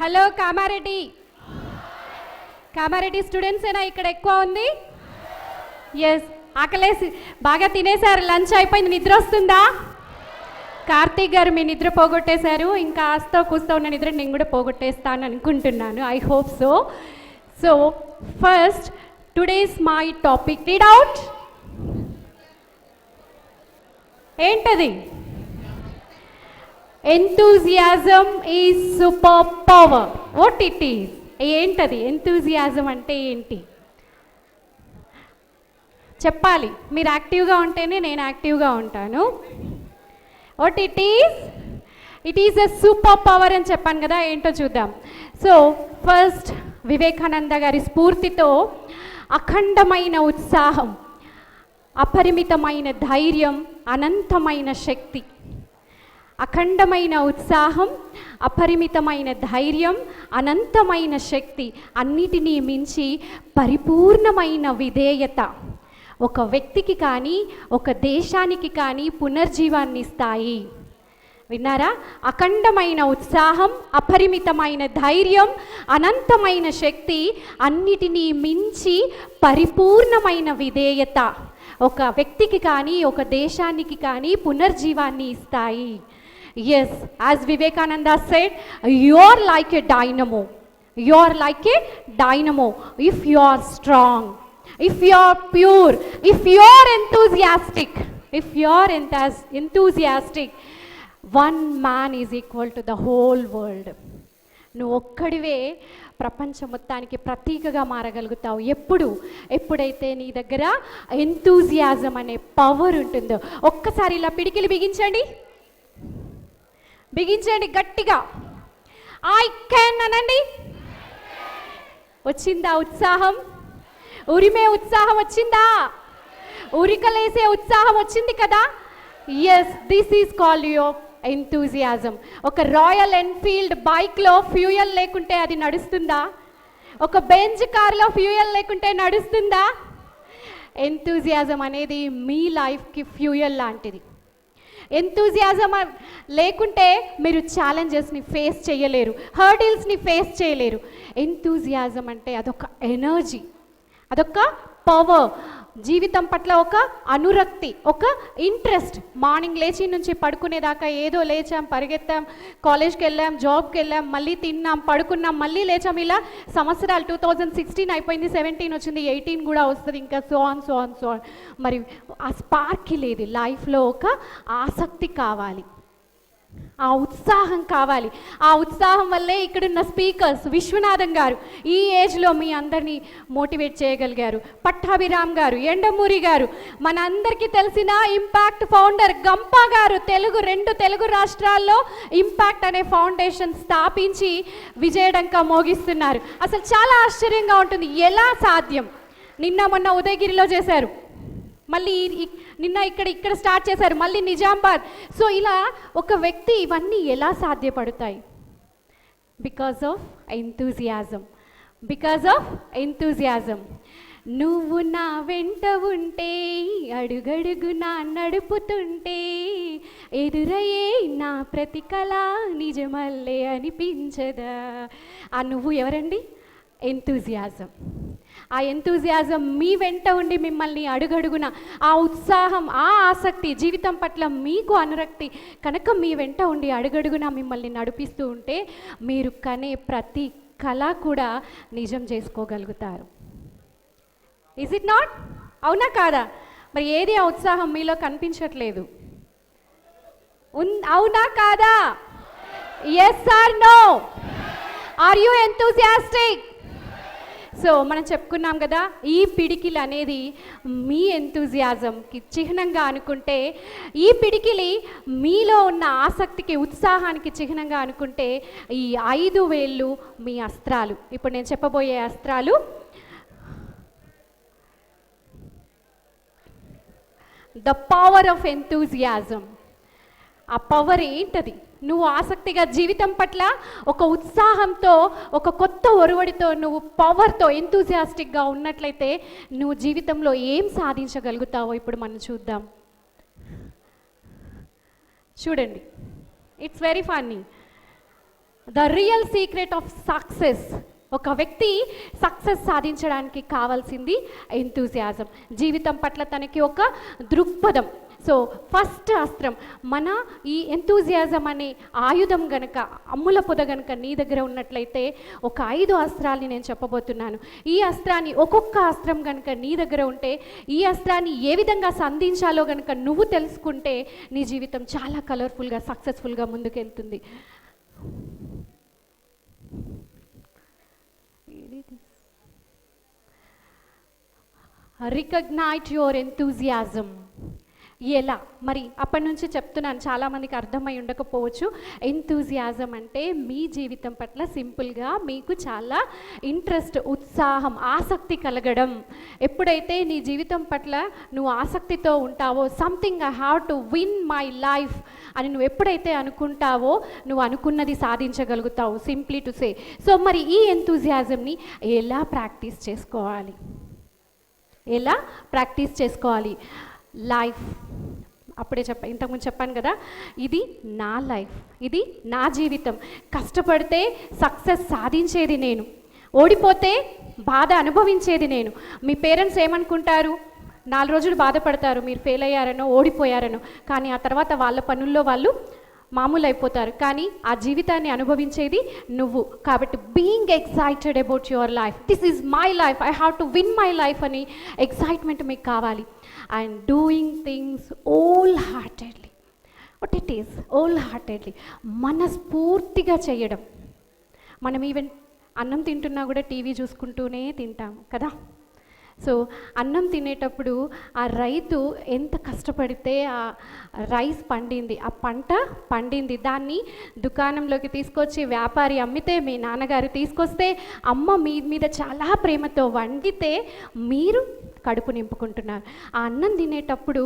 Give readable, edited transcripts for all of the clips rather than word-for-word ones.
Hello Kamareddy students ఏనా ఇక్కడ ఎక్కువ ఉంది? ఎస్, ఆకలేసి బాగా తినేశారు, లంచ్ అయిపోయింది, నిద్ర వస్తుందా? కార్తీక్ గారు మీ నిద్ర పోగొట్టేశారు, ఇంకా ఆస్తో కూస్తో ఉన్న నిద్ర నేను కూడా పోగొట్టేస్తాను అనుకుంటున్నాను. I hope so. So first today's my topic, read out. ఏంటది? Enthusiasm is super power. What it is? ఏంటది ఎంతూజియాజం అంటే ఏంటి చెప్పాలి. మీరు యాక్టివ్గా ఉంటేనే నేను యాక్టివ్గా ఉంటాను. What it is? It is a super power అని చెప్పాను కదా, ఏంటో చూద్దాం. సో ఫస్ట్ వివేకానంద గారి స్ఫూర్తితో అఖండమైన ఉత్సాహం, అపరిమితమైన ధైర్యం, అనంతమైన శక్తి. అఖండమైన ఉత్సాహం, అపరిమితమైన ధైర్యం, అనంతమైన శక్తి, అన్నిటినీ మించి పరిపూర్ణమైన విధేయత ఒక వ్యక్తికి కానీ ఒక దేశానికి కానీ పునర్జీవాన్ని ఇస్తాయి. విన్నారా? అఖండమైన ఉత్సాహం, అపరిమితమైన ధైర్యం, అనంతమైన శక్తి, అన్నిటినీ మించి పరిపూర్ణమైన విధేయత ఒక వ్యక్తికి కానీ ఒక దేశానికి కానీ పునర్జీవాన్ని ఇస్తాయి. Yes, as Vivekananda said, you are like a dynamo. You are like a dynamo. If you are strong, if you are pure, if you are enthusiastic, one man is equal to the whole world. నువ్వు ఒక్కడివే ప్రపంచం మొత్తానికి ప్రతీకగా మారగలుగుతావు ఎప్పుడైతే నీ దగ్గర enthusiasm అనే power ఉంటుందో. ఒక్కసారి ఇలా పిడికిలి బిగించండి గట్టిగా. ఐ కెన్ అనండి. వచ్చిందా ఉత్సాహం? ఉరిమే ఉత్సాహం వచ్చిందా? ఉరికలేసే ఉత్సాహం వచ్చింది కదా. Yes, this is called your enthusiasm. ఒక రాయల్ ఎన్ఫీల్డ్ బైక్లో ఫ్యూయల్ లేకుంటే అది నడుస్తుందా? ఒక బెంజ్ కార్లో ఫ్యూయల్ లేకుంటే నడుస్తుందా? ఎంతూజియాజం అనేది మీ లైఫ్కి ఫ్యూయల్ లాంటిది. ఎంతూజియాజం లేకుంటే మీరు ఛాలెంజెస్ని ఫేస్ చేయలేరు, హర్డిల్స్ని ఫేస్ చేయలేరు. ఎంతూజియాజం అంటే అదొక ఎనర్జీ, అదొక పవర్, జీవితం పట్ల ఒక అనురక్తి, ఒక ఇంట్రెస్ట్. మార్నింగ్ లేచి నుంచి పడుకునేదాకా ఏదో లేచాం, పరిగెత్తాం, కాలేజ్కి వెళ్ళాం, జాబ్కి వెళ్ళాం, మళ్ళీ తిన్నాం, పడుకున్నాం, మళ్ళీ లేచాం. ఇలా సంవత్సరాలు 2016 అయిపోయింది, 17 వచ్చింది, 18 కూడా వస్తుంది, ఇంకా సో ఆన్. మరి ఆ స్పార్క్ లేదు. లైఫ్లో ఒక ఆసక్తి కావాలి, ఆ ఉత్సాహం కావాలి. ఆ ఉత్సాహం వల్లే ఇక్కడున్న స్పీకర్స్ విశ్వనాథం గారు ఈ ఏజ్లో మీ అందరినీ మోటివేట్ చేయగలిగారు. పట్టాభిరామ్ గారు, ఎండమూరి గారు, మన అందరికీ తెలిసిన ఇంపాక్ట్ ఫౌండర్ గంపా గారు, రెండు తెలుగు రాష్ట్రాల్లో ఇంపాక్ట్ అనే ఫౌండేషన్ స్థాపించి విజయడంకా మోగిస్తున్నారు. అసలు చాలా ఆశ్చర్యంగా ఉంటుంది, ఎలా సాధ్యం? మొన్న ఉదయగిరిలో చేశారు, మళ్ళీ నిన్న ఇక్కడ స్టార్ట్ చేశారు, మళ్ళీ నిజామాబాద్. సో ఇలా ఒక వ్యక్తి ఇవన్నీ ఎలా సాధ్యపడతాయి? Because of enthusiasm. నువ్వు నా వెంట ఉంటే, అడుగడుగునా నడుపుతుంటే, ఎదురయ్యే నా ప్రతి కళ నిజమల్లే అనిపించదా. ఆ నువ్వు ఎవరండి? ఎంతూజియాజం. ఆ ఎంతూజియాజం మీ వెంట ఉండి మిమ్మల్ని అడుగడుగున, ఆ ఉత్సాహం, ఆ ఆసక్తి, జీవితం పట్ల మీకు అనురక్తి కనుక మీ వెంట ఉండి అడుగడుగున మిమ్మల్ని నడిపిస్తూ ఉంటే మీరు కనే ప్రతి కళ కూడా నిజం చేసుకోగలుగుతారు. Is it not? అవునా కాదా? మరి ఏది ఆ ఉత్సాహం మీలో కనిపించట్లేదు? అవునా కాదా? Yes or no? Or you enthusiastic? So మనం చెప్పుకున్నాం కదా, ఈ పిడికిలి అనేది మీ ఎంతూజియాజంకి చిహ్నంగా అనుకుంటే, ఈ పిడికిలి మీలో ఉన్న ఆసక్తికి, ఉత్సాహానికి చిహ్నంగా అనుకుంటే, ఈ 5 వేళ్ళు మీ అస్త్రాలు. ఇప్పుడు నేను చెప్పబోయే అస్త్రాలు ద పవర్ ఆఫ్ ఎంతూజియాజం. ఆ పవర్ ఏంటది? నువ్వు ఆసక్తిగా జీవితం పట్ల ఒక ఉత్సాహంతో, ఒక కొత్త ఒరవడితో, నువ్వు పవర్తో, ఎంతూజియాస్టిక్గా ఉన్నట్లయితే నువ్వు జీవితంలో ఏం సాధించగలుగుతావో ఇప్పుడు మనం చూద్దాం. చూడండి, it's very funny. The real secret of success, ఒక వ్యక్తి సక్సెస్ సాధించడానికి కావాల్సింది ఎంతూజియాజం, జీవితం పట్ల తనకి ఒక దృక్పథం. సో ఫస్ట్ అస్త్రం మన ఈ ఎంతూజియాజం అనే ఆయుధం గనక, అమ్ముల పొద గనక నీ దగ్గర ఉన్నట్లయితే ఒక 5 అస్త్రాల్ని నేను చెప్పబోతున్నాను. ఈ అస్త్రాన్ని, ఒక్కొక్క అస్త్రం గనక నీ దగ్గర ఉంటే, ఈ అస్త్రాన్ని ఏ విధంగా సంధించాలో గనక నువ్వు తెలుసుకుంటే నీ జీవితం చాలా కలర్ఫుల్గా, సక్సెస్ఫుల్గా ముందుకెళ్తుంది. Recognise your enthusiasm. ఎలా మరి అప్పటి నుంచి చెప్తున్నాను, చాలామందికి అర్థమై ఉండకపోవచ్చు. ఎంతూజియాజం అంటే మీ జీవితం పట్ల సింపుల్గా మీకు చాలా ఇంట్రెస్ట్, ఉత్సాహం, ఆసక్తి కలగడం. ఎప్పుడైతే నీ జీవితం పట్ల నువ్వు ఆసక్తితో ఉంటావో, something I have to win my life అని నువ్వు ఎప్పుడైతే అనుకుంటావో నువ్వు అనుకున్నది సాధించగలుగుతావు, సింప్లీ టు సే. సో మరి ఈ ఎంతూజియాజంని ఎలా ప్రాక్టీస్ చేసుకోవాలి? ఎలా ప్రాక్టీస్ చేసుకోవాలి? లైఫ్, అప్పుడే ఇంతకుముందు చెప్పాను కదా, ఇది నా లైఫ్, ఇది నా జీవితం. కష్టపడితే సక్సెస్ సాధించేది నేను, ఓడిపోతే బాధ అనుభవించేది నేను. మీ పేరెంట్స్ ఏమనుకుంటారు? 4 రోజులు బాధపడతారు మీరు ఫెయిల్ అయ్యారనో, ఓడిపోయారనో, కానీ ఆ తర్వాత వాళ్ళ పనుల్లో వాళ్ళు మామూలు అయిపోతారు. కానీ ఆ జీవితాన్ని అనుభవించేది నువ్వు. కాబట్టి being excited about your life, this is my life, I have to win my life అని ఎక్సైట్మెంట్ మీకు కావాలి. And doing things whole heartedly. What it is whole heartedly? మనస్ఫూర్తిగా చేయడం. మనం ఈవెన్ అన్నం తింటున్నా కూడా టీవీ చూసుకుంటూనే తింటాం కదా. సో అన్నం తినేటప్పుడు ఆ రైతు ఎంత కష్టపడితే ఆ రైస్ పండింది, ఆ పంట పండింది, దాన్ని దుకాణంలోకి తీసుకొచ్చి వ్యాపారి అమ్మితే, మీ నాన్నగారు తీసుకొస్తే, అమ్మ మీ మీద చాలా ప్రేమతో వండితే మీరు కడుపు నింపుకుంటున్నారు. ఆ అన్నం తినేటప్పుడు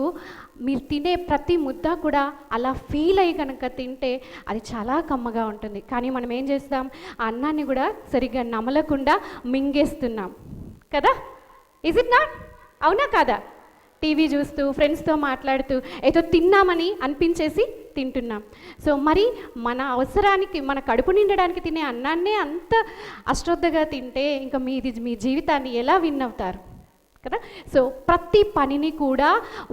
మీరు తినే ప్రతి ముద్ద కూడా అలా ఫీల్ అయ్యి కనుక తింటే అది చాలా కమ్మగా ఉంటుంది. కానీ మనం ఏం చేస్తాం? ఆ అన్నాన్ని కూడా సరిగ్గా నమలకుండా మింగేస్తున్నాం కదా. Is it not? అవునా కాదా? టీవీ చూస్తూ, ఫ్రెండ్స్తో మాట్లాడుతూ ఏదో తిన్నామని అనిపించేసి తింటున్నాం. సో మరి మన అవసరానికి, మన కడుపు నిండడానికి తినే అన్నాన్నే అంత అశ్రద్ధగా తింటే ఇంకా మీ జీవితాన్ని ఎలా విన్ అవుతారు కదా. సో ప్రతి పనిని కూడా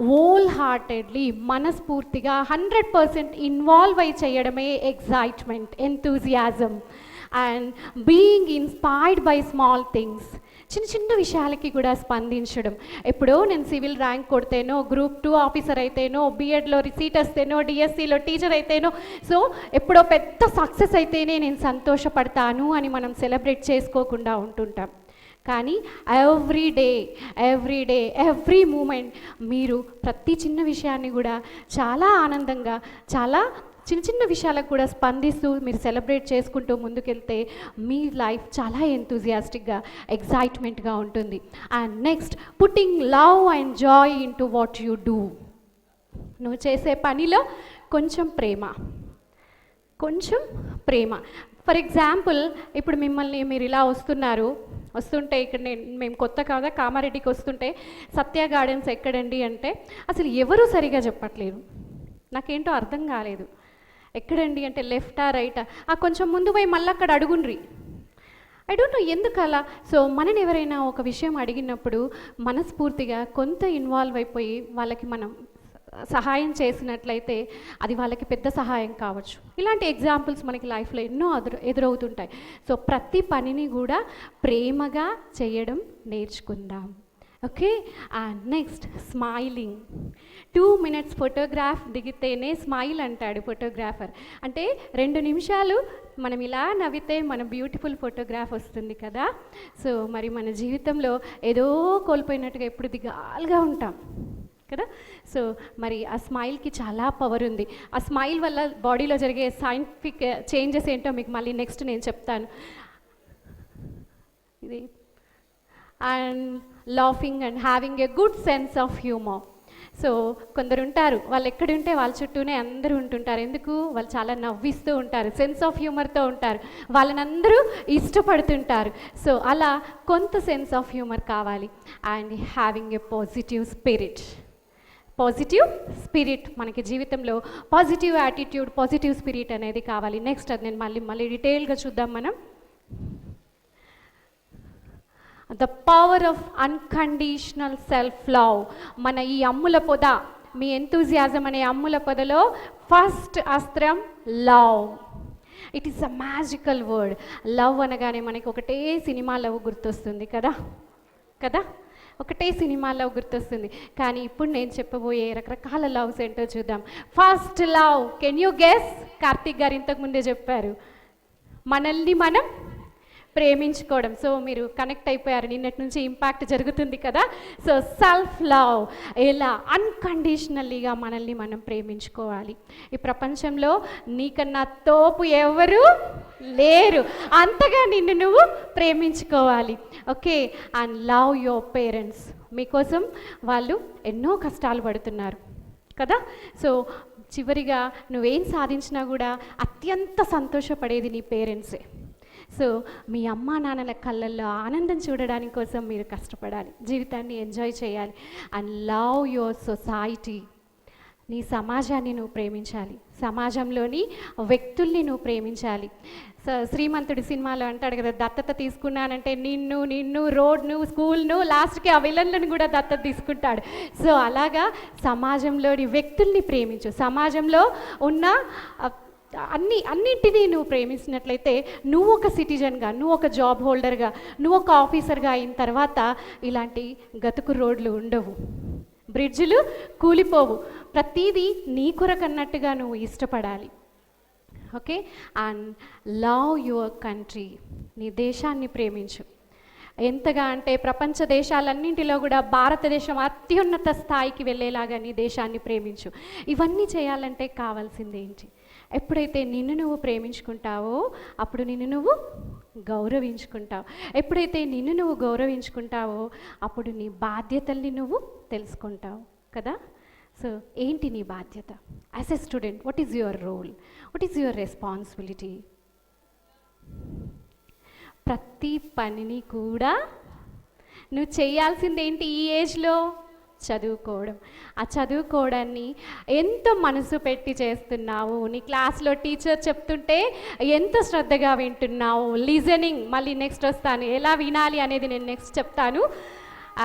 హోల్ హార్టెడ్లీ, మనస్ఫూర్తిగా 100% ఇన్వాల్వ్ అయి చేయడమే excitement, enthusiasm. And being inspired by small things, చిన్న చిన్న విషయాలకి కూడా స్పందించడం. ఎప్పుడో నేను సివిల్ ర్యాంక్ కొడితేనో, గ్రూప్ 2 ఆఫీసర్ అయితేనో, బీఎడ్లో సీట్ వస్తేనో, డిఎస్సిలో టీచర్ అయితేనో, సో ఎప్పుడో పెద్ద సక్సెస్ అయితేనే నేను సంతోషపడతాను అని మనం సెలబ్రేట్ చేసుకోకుండా ఉంటుంటాం. కానీ ఎవ్రీ డే ఎవ్రీ మూమెంట్ మీరు ప్రతి చిన్న విషయాన్ని కూడా చాలా ఆనందంగా, చాలా చిన్న చిన్న విషయాలకు కూడా స్పందిస్తూ మీరు సెలబ్రేట్ చేసుకుంటూ ముందుకెళ్తే మీ లైఫ్ చాలా ఎంతూజియాస్టిక్గా, ఎక్సైట్మెంట్గా ఉంటుంది. And next, putting love and Joy in to what you do. నువ్వు చేసే పనిలో కొంచెం ప్రేమ. ఫర్ ఎగ్జాంపుల్, ఇప్పుడు మిమ్మల్ని మీరు ఇలా వస్తుంటే ఇక్కడ మేము కొత్త కాదా కామారెడ్డికి వస్తుంటే, సత్య గార్డెన్స్ ఎక్కడండి అంటే అసలు ఎవరూ సరిగా చెప్పట్లేదు. నాకేంటో అర్థం కాలేదు. ఎక్కడండి అంటే లెఫ్టా రైటా, కొంచెం ముందు పోయి మళ్ళీ అక్కడ అడుగుండ్రి. ఐ డోంట్ నో ఎందుకు అలా. సో మనని ఎవరైనా ఒక విషయం అడిగినప్పుడు మనస్ఫూర్తిగా కొంత ఇన్వాల్వ్ అయిపోయి వాళ్ళకి మనం సహాయం చేసినట్లయితే అది వాళ్ళకి పెద్ద సహాయం కావచ్చు. ఇలాంటి ఎగ్జాంపుల్స్ మనకి లైఫ్లో ఎన్నో ఎదురవుతుంటాయి. సో ప్రతి పనిని కూడా ప్రేమగా చేయడం నేర్చుకుందాం. Okay. And next, smiling. 2 minutes photograph దిగితేనే స్మైల్ అంటాడు ఫోటోగ్రాఫర్. అంటే 2 నిమిషాలు మనం ఇలా నవ్వితే మన బ్యూటిఫుల్ ఫోటోగ్రాఫ్ వస్తుంది కదా. సో మరి మన జీవితంలో ఏదో కోల్పోయినట్టుగా ఎప్పుడు దిగాలుగా ఉంటాం కదా. సో మరి ఆ స్మైల్కి చాలా పవర్ ఉంది. ఆ స్మైల్ వల్ల బాడీలో జరిగే సైంటిఫిక్ చేంజెస్ ఏంటో మీకు మళ్ళీ నెక్స్ట్ నేను చెప్తాను. ఇది and laughing and having a good sense of humour. So కొందరు ఉంటారు, వాళ్ళు ఎక్కడుంటే వాళ్ళ చుట్టూనే అందరూ ఉంటుంటారు. ఎందుకు? వాళ్ళు చాలా నవ్విస్తూ ఉంటారు, సెన్స్ ఆఫ్ హ్యూమర్తో ఉంటారు, వాళ్ళని అందరూ ఇష్టపడుతుంటారు. సో అలా కొంత సెన్స్ ఆఫ్ హ్యూమర్ కావాలి. And having a positive spirit. Positive spirit. మనకి జీవితంలో పాజిటివ్ యాటిట్యూడ్, పాజిటివ్ స్పిరిట్ అనేది కావాలి. నెక్స్ట్ అది నేను మళ్ళీ డీటెయిల్గా చూద్దాం మనం. The power of unconditional self love. మన ఈ అమ్ముల పొద, మీ ఎంతూజియాజం అనే అమ్ముల పొదలో ఫస్ట్ అస్త్రం love. It is a magical word. Love అనగానే మనకి ఒకటే సినిమా లవ్ గుర్తొస్తుంది కదా కదా, ఒకటే సినిమా లవ్ గుర్తొస్తుంది. కానీ ఇప్పుడు నేను చెప్పబోయే రకరకాల లవ్స్ ఏంటో చూద్దాం. First love, can you guess? Karthik గారు ఇంతకుముందే చెప్పారు, మనల్ని మనం ప్రేమించుకోవడం. సో మీరు కనెక్ట్ అయిపోయారు, నిన్నటి నుంచి ఇంపాక్ట్ జరుగుతుంది కదా. సో సెల్ఫ్ లవ్, ఎలా అన్కండిషనల్లీగా మనల్ని మనం ప్రేమించుకోవాలి. ఈ ప్రపంచంలో నీకన్నా తోపు ఎవరు లేరు, అంతగా నిన్ను నువ్వు ప్రేమించుకోవాలి. Okay, and love your parents. మీకోసం వాళ్ళు ఎన్నో కష్టాలు పడుతున్నారు కదా. సో చివరిగా నువ్వేం సాధించినా కూడా అత్యంత సంతోషపడేది నీ పేరెంట్సే. సో మీ అమ్మా నాన్నల కళ్ళల్లో ఆనందం చూడడానికి కోసం మీరు కష్టపడాలి, జీవితాన్ని ఎంజాయ్ చేయాలి. And love your society. నీ సమాజాన్ని నువ్వు ప్రేమించాలి, సమాజంలోని వ్యక్తుల్ని నువ్వు ప్రేమించాలి. శ్రీమంతుడి సినిమాలో అంటాడు కదా, దత్తత తీసుకున్నానంటే నిన్ను రోడ్ను, స్కూల్ను, లాస్ట్కి ఆ విలన్లను కూడా దత్తత తీసుకుంటాడు. సో సమాజంలోని వ్యక్తుల్ని ప్రేమించు. సమాజంలో ఉన్న అన్నింటినీ నువ్వు ప్రేమించినట్లయితే నువ్వు ఒక సిటిజన్గా, నువ్వు ఒక జాబ్ హోల్డర్గా, నువ్వు ఒక ఆఫీసర్గా అయిన తర్వాత ఇలాంటి గతుకు రోడ్లు ఉండవు, బ్రిడ్జిలు కూలిపోవు. ప్రతీదీ నీ కొరకన్నట్టుగా నువ్వు ఇష్టపడాలి. Okay, and love your country. నీ దేశాన్ని ప్రేమించు. ఎంతగా అంటే ప్రపంచ దేశాలన్నింటిలో కూడా భారతదేశం అత్యున్నత స్థాయికి వెళ్ళేలాగా నీ దేశాన్ని ప్రేమించు. ఇవన్నీ చేయాలంటే కావాల్సింది ఏంటి? ఎప్పుడైతే నిన్ను నువ్వు ప్రేమించుకుంటావో అప్పుడు నిన్ను నువ్వు గౌరవించుకుంటావు. ఎప్పుడైతే నిన్ను నువ్వు గౌరవించుకుంటావో అప్పుడు నీ బాధ్యతల్ని నువ్వు తెలుసుకుంటావు కదా. సో ఏంటి నీ బాధ్యత? As a student, what is your role? What is your responsibility? ప్రతి పనిని కూడా నువ్వు చేయాల్సింది ఏంటి ఈ ఏజ్లో? చదువుకోవడం. ఆ చదువుకోవడాన్ని ఎంతో మనసు పెట్టి చేస్తున్నావు. నీ క్లాస్లో టీచర్ చెప్తుంటే ఎంత శ్రద్ధగా వింటున్నావు. లిజనింగ్, మళ్ళీ నెక్స్ట్ వస్తాను, ఎలా వినాలి అనేది నేను నెక్స్ట్ చెప్తాను.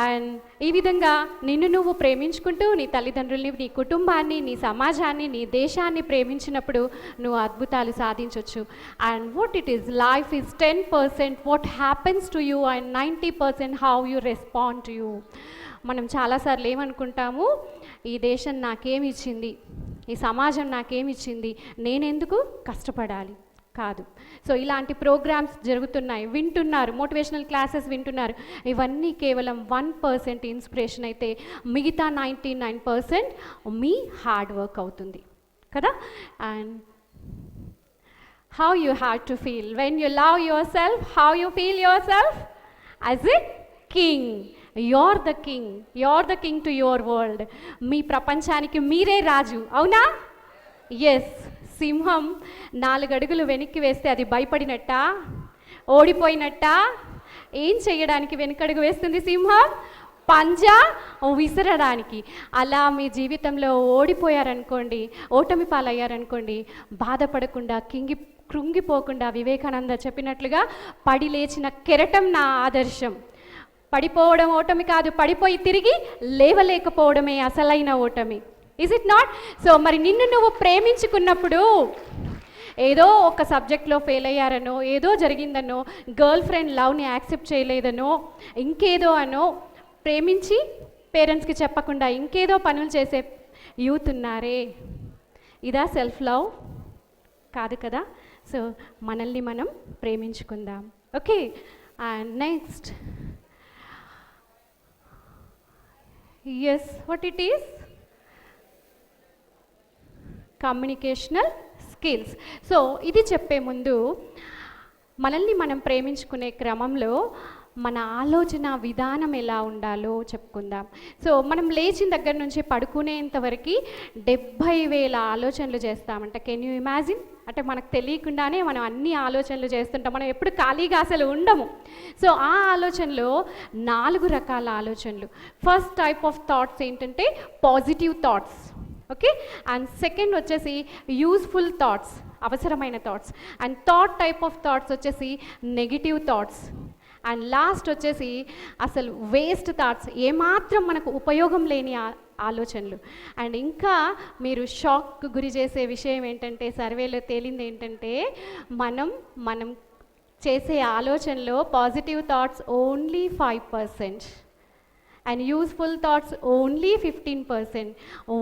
అండ్ ఈ విధంగా నిన్ను నువ్వు ప్రేమించుకుంటూ నీ తల్లిదండ్రుల్ని, నీ కుటుంబాన్ని, నీ సమాజాన్ని, నీ దేశాన్ని ప్రేమించినప్పుడు నువ్వు అద్భుతాలు సాధించవచ్చు. And what it is, life is 10% what happens to you and 90% how you respond to you. మనం చాలాసార్లు ఏమనుకుంటాము, ఈ దేశం నాకేమి ఇచ్చింది, ఈ సమాజం నాకేమి ఇచ్చింది, నేనెందుకు కష్టపడాలి? కాదు. సో ఇలాంటి ప్రోగ్రామ్స్ జరుగుతున్నాయి, వింటున్నారు, మోటివేషనల్ క్లాసెస్ వింటున్నారు. ఇవన్నీ కేవలం 1% ఇన్స్పిరేషన్ అయితే మిగతా 99% మీ హార్డ్ వర్క్ అవుతుంది కదా. And how you have to feel when you love yourself? How you feel yourself? As a king. You're the king, you're the king to your world. మీ ప్రపంచానికి మీరే రాజు, అవునా? Yes. సింహం 4 అడుగులు వెనక్కి వేస్తే అది భయపడినట్టా, ఓడిపోయినట్టా? ఏం చేయడానికి వెనకడుగు వేస్తుంది సింహం? పంజా విసరడానికి. అలా మీ జీవితంలో ఓడిపోయారనుకోండి, ఓటమి పాలయ్యారనుకోండి, బాధపడకుండా కృంగిపోకుండా వివేకానంద చెప్పినట్లుగా పడి లేచిన కెరటం నా ఆదర్శం. పడిపోవడం ఓటమి కాదు, పడిపోయి తిరిగి లేవలేకపోవడమే అసలైన ఓటమి. Is it not? సో మరి నిన్ను నువ్వు ప్రేమించుకున్నప్పుడు ఏదో ఒక సబ్జెక్ట్లో ఫెయిల్ అయ్యారనో, ఏదో జరిగిందనో, గర్ల్ ఫ్రెండ్ లవ్ని యాక్సెప్ట్ చేయలేదనో, ఇంకేదో అనో ప్రేమించి పేరెంట్స్కి చెప్పకుండా ఇంకేదో పనులు చేసే యూత్ ఉన్నారే, ఇదా సెల్ఫ్ లవ్? కాదు కదా. సో మనల్ని మనం ప్రేమించుకుందాం. Okay, and next, yes, what it is? Communicational skills. So ఇది చెప్పే ముందు మనల్ని మనం ప్రేమించుకునే క్రమంలో మన ఆలోచన విధానం ఎలా ఉండాలో చెప్పుకుందాం. సో మనం లేచిన దగ్గర నుంచి పడుకునేంతవరకు 70,000 ఆలోచనలు చేస్తామంట. Can you imagine? అంటే మనకు తెలియకుండానే మనం అన్ని ఆలోచనలు చేస్తుంటాం, మనం ఎప్పుడు ఖాళీగా అసలు ఉండము. సో ఆ ఆలోచనలో 4 రకాల ఆలోచనలు. ఫస్ట్ టైప్ ఆఫ్ థాట్స్ ఏంటంటే positive thoughts, okay. And second వచ్చేసి యూస్ఫుల్ థాట్స్, అవసరమైన thoughts. And third type of thoughts వచ్చేసి నెగిటివ్ థాట్స్. అండ్ లాస్ట్ వచ్చేసి అసలు వేస్ట్ థాట్స్, ఏమాత్రం మనకు ఉపయోగం లేని ఆలోచనలు. అండ్ ఇంకా మీరు షాక్ గురి చేసే విషయం ఏంటంటే, సర్వేలో తేలింది ఏంటంటే, మనం చేసే ఆలోచనలో positive thoughts only 5% and useful thoughts only 15%,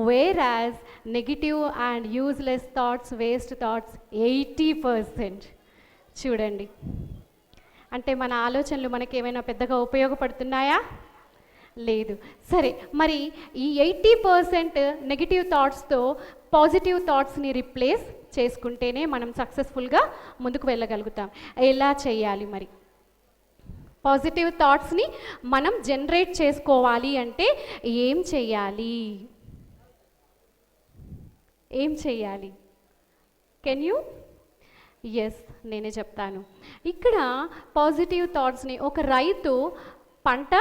whereas negative and useless thoughts, waste thoughts 80%. చూడండి, అంటే మన ఆలోచనలు మనకి ఏమైనా పెద్దగా ఉపయోగపడుతున్నాయా? లేదు. సరే, మరి ఈ 80% నెగిటివ్ థాట్స్తో పాజిటివ్ థాట్స్ని రిప్లేస్ చేసుకుంటేనే మనం సక్సెస్ఫుల్గా ముందుకు వెళ్ళగలుగుతాం. ఎలా చేయాలి మరి? పాజిటివ్ థాట్స్ని మనం జనరేట్ చేసుకోవాలి అంటే ఏం చేయాలి? Can you? ఎస్, నేనే చెప్తాను. ఇక్కడ పాజిటివ్ థాట్స్ని, ఒక రైతు పంట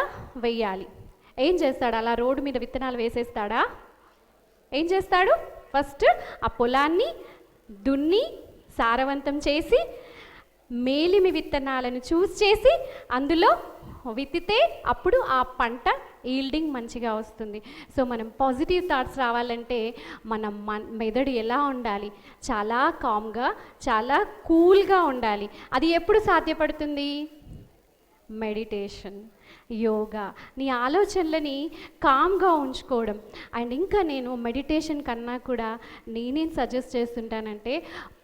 వేయాలి. ఏం చేస్తాడు? అలా రోడ్డు మీద విత్తనాలు వేసేస్తాడా? ఏం చేస్తాడు? ఫస్ట్ ఆ పొలాన్ని దున్ని సారవంతం చేసి మేలిమి విత్తనాలను చూస్ చేసి అందులో విత్తితే అప్పుడు ఆ పంట ఈల్డింగ్ మంచిగా వస్తుంది. సో మనం పాజిటివ్ థాట్స్ రావాలంటే మన మెదడు ఎలా ఉండాలి? చాలా కామ్గా, చాలా కూల్గా ఉండాలి. అది ఎప్పుడు సాధ్యపడుతుంది? మెడిటేషన్, యోగా, నీ ఆలోచనలని కామ్గా ఉంచుకోవడం. అండ్ ఇంకా నేను మెడిటేషన్ కన్నా కూడా నేనేం సజెస్ట్ చేస్తుంటానంటే,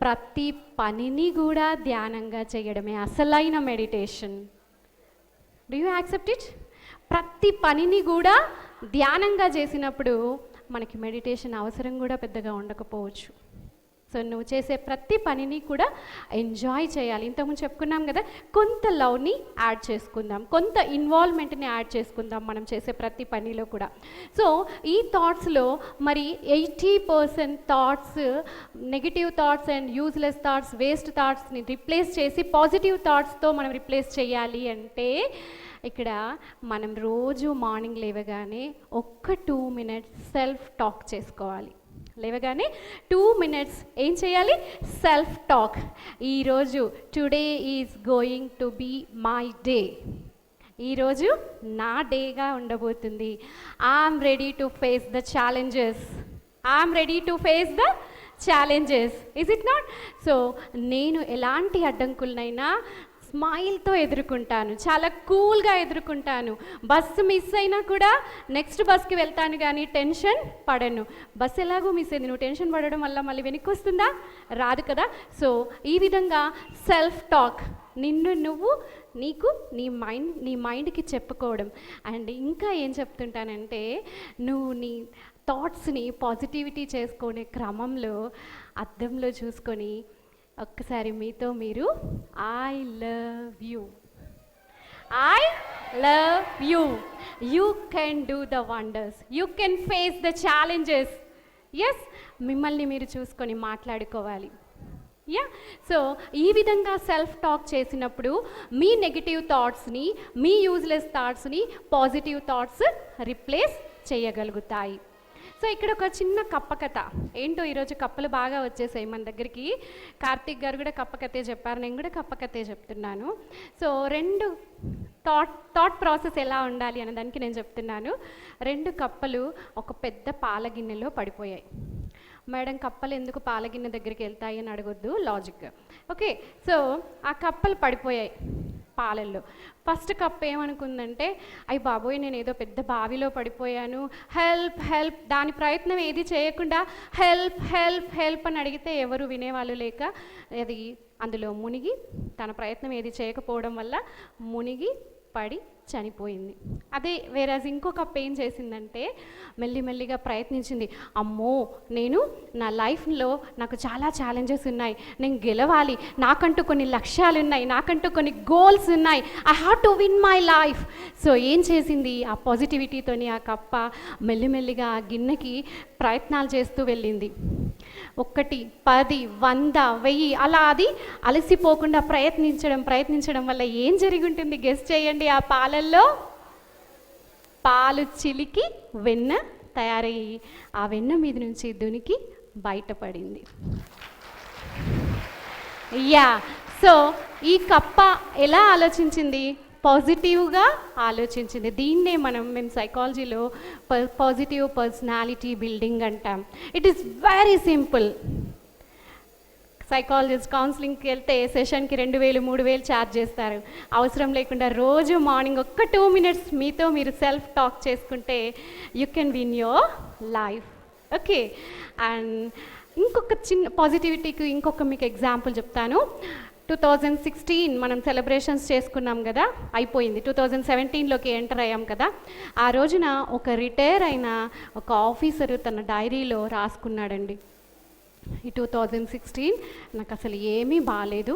ప్రతి పనిని కూడా ధ్యానంగా చేయడమే అసలైన meditation. Do you accept it? ప్రతి పనిని కూడా ధ్యానంగా చేసినప్పుడు మనకి మెడిటేషన్ అవసరం కూడా పెద్దగా ఉండకపోవచ్చు. సో నువ్వు చేసే ప్రతి పనిని కూడా ఎంజాయ్ చేయాలి. ఇంతకుముందు చెప్పుకున్నాం కదా, కొంత లవ్ని యాడ్ చేసుకుందాం, కొంత ఇన్వాల్వ్మెంట్ని యాడ్ చేసుకుందాం మనం చేసే ప్రతి పనిలో కూడా. సో ఈ థాట్స్లో మరి 80% thoughts, negative thoughts and useless thoughts, waste థాట్స్ని రిప్లేస్ చేసి పాజిటివ్ థాట్స్తో మనం రిప్లేస్ చేయాలి అంటే, ఇక్కడ మనం రోజు మార్నింగ్ లేవగానే ఒక్క 2 minutes సెల్ఫ్ టాక్ చేసుకోవాలి. లేవగానే 2 minutes ఏం చేయాలి? Self talk. ఈరోజు today is going to be my day. ఈరోజు నా డేగా ఉండబోతుంది. I'm ready to face the challenges. Is it not? So నేను ఎలాంటి అడ్డంకులనైనా స్మైల్తో ఎదుర్కొంటాను, చాలా కూల్గా ఎదుర్కొంటాను. బస్సు మిస్ అయినా కూడా నెక్స్ట్ బస్కి వెళ్తాను, కానీ టెన్షన్ పడను. బస్సు ఎలాగో మిస్ అయింది, నువ్వు టెన్షన్ పడడం వల్ల మళ్ళీ వెనక్కి వస్తుందా? రాదు కదా. సో ఈ విధంగా సెల్ఫ్ టాక్, నిన్ను నువ్వు నీ మైండ్కి చెప్పుకోవడం. అండ్ ఇంకా ఏం చెప్తుంటానంటే, నువ్వు నీ థాట్స్ని పాజిటివిటీ చేసుకునే క్రమంలో అద్దంలో చూసుకొని ఒక్కసారి మీతో మీరు I love you, you can do the wonders, you can face the challenges. Yes, మిమ్మల్ని మీరు చూసుకొని మాట్లాడుకోవాలి. సో ఈ విధంగా సెల్ఫ్ టాక్ చేసినప్పుడు మీ నెగిటివ్ థాట్స్ని, మీ యూజ్లెస్ థాట్స్ని పాజిటివ్ థాట్స్ రిప్లేస్ చేయగలుగుతాయి. సో ఇక్కడ ఒక చిన్న కప్ప కథ. ఏంటో ఈరోజు కప్పలు బాగా వచ్చేసాయి మన దగ్గరికి. కార్తీక్ గారు కూడా కప్ప కథే చెప్పారు, నేను కూడా కప్ప కథే చెప్తున్నాను. సో 2 థాట్ ప్రాసెస్ ఎలా ఉండాలి అనే దానికి నేను చెప్తున్నాను. 2 కప్పలు ఒక పెద్ద పాల గిన్నెలో పడిపోయాయి. మేడం, కప్పలు ఎందుకు పాలగిన్నె దగ్గరికి వెళ్తాయి అని అడగొద్దు, లాజిక్. ఓకే, సో ఆ కప్పలు పడిపోయాయి పాలల్లో. ఫస్ట్ కప్ప ఏమనుకుందంటే, అయ్యి బాబోయ్, నేను ఏదో పెద్ద బావిలో పడిపోయాను, హెల్ప్ హెల్ప్. దాని ప్రయత్నం ఏది చేయకుండా హెల్ప్ హెల్ప్ హెల్ప్ అని అడిగితే ఎవరు వినేవాళ్ళు లేక అది అందులో మునిగి, తన ప్రయత్నం ఏది చేయకపోవడం వల్ల మునిగి పడి చనిపోయింది. అదే వేరేజ్ ఇంకో కప్ప ఏం చేసిందంటే మెల్లిమెల్లిగా ప్రయత్నించింది. అమ్మో, నేను నా లైఫ్లో నాకు చాలా ఛాలెంజెస్ ఉన్నాయి, నేను గెలవాలి, నాకంటూ కొన్ని లక్ష్యాలు ఉన్నాయి, నాకంటూ కొన్ని గోల్స్ ఉన్నాయి, I have to win my life. So ఏం చేసింది, ఆ పాజిటివిటీతోని ఆ కప్ప మెల్లిమెల్లిగా ఆ గిన్నెకి ప్రయత్నాలు చేస్తూ వెళ్ళింది. 1, 10, 100, 1000 అలా అది అలసిపోకుండా ప్రయత్నించడం వల్ల ఏం జరిగి ఉంటుంది గెస్ చేయండి. ఆ పాలల్లో పాలు చిలికి వెన్న తయారయ్యి ఆ వెన్న మీద నుంచి దునికి బయటపడింది. యా, సో ఈ కప్ప ఎలా ఆలోచించింది, పాజిటివ్గా ఆలోచించింది. దీన్నే మేము సైకాలజీలో పాజిటివ్ పర్సనాలిటీ బిల్డింగ్ అంటాం. It is very simple. Psychologist కౌన్సిలింగ్కి వెళ్తే సెషన్కి 2000, 3000 ఛార్జ్ చేస్తారు. అవసరం లేకుండా రోజు మార్నింగ్ 2 minutes మీతో మీరు సెల్ఫ్ టాక్ చేసుకుంటే you can win your life. Okay, and ఇంకొక చిన్న పాజిటివిటీకి ఇంకొక మీకు ఎగ్జాంపుల్ చెప్తాను. 2016 మనం సెలబ్రేషన్స్ చేసుకున్నాం కదా, అయిపోయింది. 2017లోకి ఎంటర్ అయ్యాం కదా. ఆ రోజున ఒక రిటైర్ అయిన ఒక ఆఫీసరు తన డైరీలో రాసుకున్నాడండి, ఈ 2016 నాకు అసలు ఏమీ బాగాలేదు,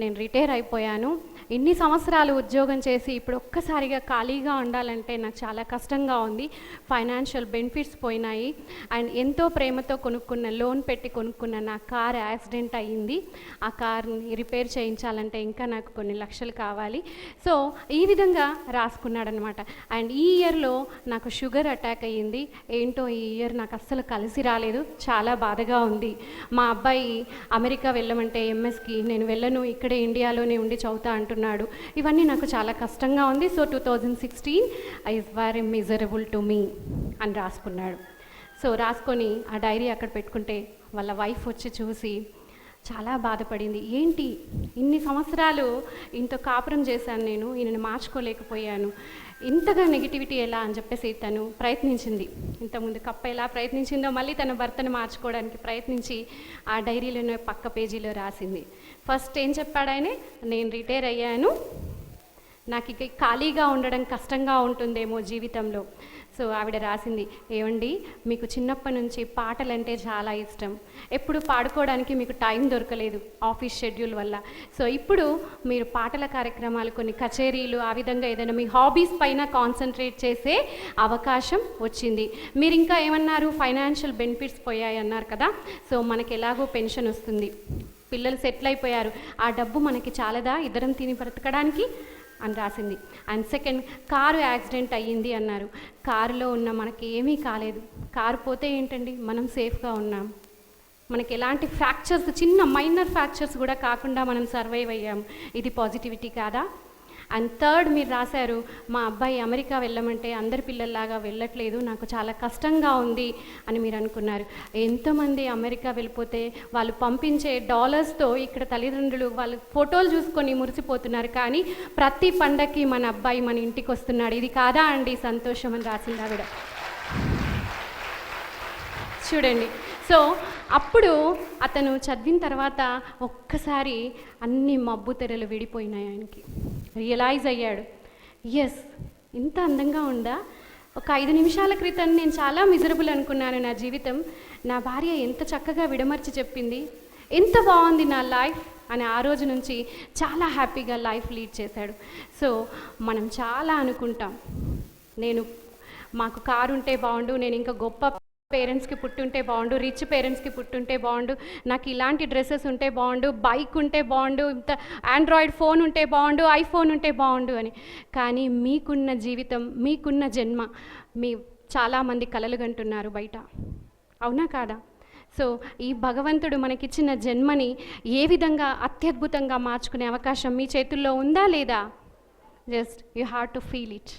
నేను రిటైర్ అయిపోయాను, ఇన్ని సంవత్సరాలు ఉద్యోగం చేసి ఇప్పుడు ఒక్కసారిగా ఖాళీగా ఉండాలంటే నాకు చాలా కష్టంగా ఉంది, ఫైనాన్షియల్ బెనిఫిట్స్ పోయినాయి, అండ్ ఎంతో ప్రేమతో లోన్ పెట్టి కొనుక్కున్న నా కార్ యాక్సిడెంట్ అయ్యింది, ఆ కార్ని రిపేర్ చేయించాలంటే ఇంకా నాకు కొన్ని లక్షలు కావాలి. సో ఈ విధంగా రాసుకున్నాడనమాట. అండ్ ఈ ఇయర్లో నాకు షుగర్ అటాక్ అయ్యింది, ఏంటో ఈ ఇయర్ నాకు అస్సలు కలిసి రాలేదు, చాలా బాధగా ఉంది. మా అబ్బాయి అమెరికా వెళ్ళమంటే ఎంఎస్కి నేను వెళ్ళను, ఇక్కడే ఇండియాలోనే ఉండి చదువుతా అంటున్నాడు, ఇవన్నీ నాకు చాలా కష్టంగా ఉంది. So 2016 is very miserable to me అని రాసుకున్నాడు. సో రాసుకొని ఆ డైరీ అక్కడ పెట్టుకుంటే వాళ్ళ వైఫ్ వచ్చి చూసి చాలా బాధపడింది. ఏంటి, ఇన్ని సంవత్సరాలు ఇంత కాపురం చేశాను నేను, ఈయనని మార్చుకోలేకపోయాను, ఇంతగా నెగిటివిటీ ఎలా అని చెప్పేసి తను ప్రయత్నించింది. ఇంతకుముందు కప్ప ఎలా ప్రయత్నించిందో మళ్ళీ తన భర్తను మార్చుకోవడానికి ప్రయత్నించి ఆ డైరీలోనే పక్క పేజీలో రాసింది. ఫస్ట్ ఏం చెప్పాడు ఆయన, నేను రిటైర్ అయ్యాను, నాకు ఇక ఖాళీగా ఉండడం కష్టంగా ఉంటుందేమో జీవితంలో. సో ఆవిడ రాసింది, ఏమండి మీకు చిన్నప్పటి నుంచి పాటలంటే చాలా ఇష్టం, ఎప్పుడు పాడుకోవడానికి మీకు టైం దొరకలేదు ఆఫీస్ షెడ్యూల్ వల్ల. సో ఇప్పుడు మీరు పాటల కార్యక్రమాలు, కొన్ని కచేరీలు, ఆ విధంగా ఏదైనా మీ హాబీస్ పైన కాన్సన్ట్రేట్ చేసే అవకాశం వచ్చింది. మీరు ఇంకా ఏమన్నారు, ఫైనాన్షియల్ బెనిఫిట్స్ పోయాయి అన్నారు కదా. సో మనకి ఎలాగో పెన్షన్ వస్తుంది, పిల్లలు సెటిల్ అయిపోయారు, ఆ డబ్బు మనకి చాలదా ఇద్దరం తిని బ్రతకడానికి అని రాసింది. అండ్ సెకండ్, కారు యాక్సిడెంట్ అయ్యింది అన్నారు, కారులో ఉన్న మనకి ఏమీ కాలేదు, కారు పోతే ఏంటండి మనం సేఫ్గా ఉన్నాం, మనకి ఎలాంటి ఫ్రాక్చర్స్, చిన్న మైనర్ ఫ్రాక్చర్స్ కూడా కాకుండా మనం సర్వైవ్ అయ్యాం, ఇది పాజిటివిటీ కాదా? అండ్ థర్డ్ మీరు రాశారు, మా అబ్బాయి అమెరికా వెళ్ళమంటే అందరి పిల్లల్లాగా వెళ్ళట్లేదు, నాకు చాలా కష్టంగా ఉంది అని మీరు అనుకున్నారు. ఎంతోమంది అమెరికా వెళ్ళిపోతే వాళ్ళు పంపించే డాలర్స్తో ఇక్కడ తల్లిదండ్రులు వాళ్ళు ఫోటోలు చూసుకొని మురిసిపోతున్నారు, కానీ ప్రతి పండగకి మన అబ్బాయి మన ఇంటికి వస్తున్నాడు, ఇది కాదా అండి సంతోషం అని రాసింది ఆవిడ. చూడండి, సో అప్పుడు అతను చదివిన తర్వాత ఒక్కసారి అన్ని మబ్బు తెరలు విడిపోయినాయి, ఆయనకి రియలైజ్ అయ్యాడు, ఎస్ ఇంత అందంగా ఉందా, ఒక 5 నిమిషాల క్రితం నేను చాలా మిజరబుల్ అనుకున్నాను నా జీవితం, నా భార్య ఎంత చక్కగా విడమర్చి చెప్పింది, ఎంత బాగుంది నా లైఫ్ అని ఆ రోజు నుంచి చాలా హ్యాపీగా లైఫ్ లీడ్ చేశాడు. సో మనం చాలా అనుకుంటాం, మాకు కారు ఉంటే బాగుండు, నేను ఇంకా గొప్ప పేరెంట్స్కి పుట్టుంటే బాగుండు, రిచ్ పేరెంట్స్కి పుట్టుంటే బాగుండు, నాకు ఇలాంటి డ్రెస్సెస్ ఉంటే బాగుండు, బైక్ ఉంటే బాగుండు, ఇంత ఆండ్రాయిడ్ ఫోన్ ఉంటే బాగుండు, ఐఫోన్ ఉంటే బాగుండు అని. కానీ మీకున్న జీవితం, మీకున్న జన్మ, చాలామంది కలలు కంటున్నారు బయట, అవునా కాదా? సో ఈ భగవంతుడు మనకిచ్చిన జన్మని ఏ విధంగా అత్యద్భుతంగా మార్చుకునే అవకాశం మీ చేతుల్లో ఉందా లేదా? Just you have to feel it.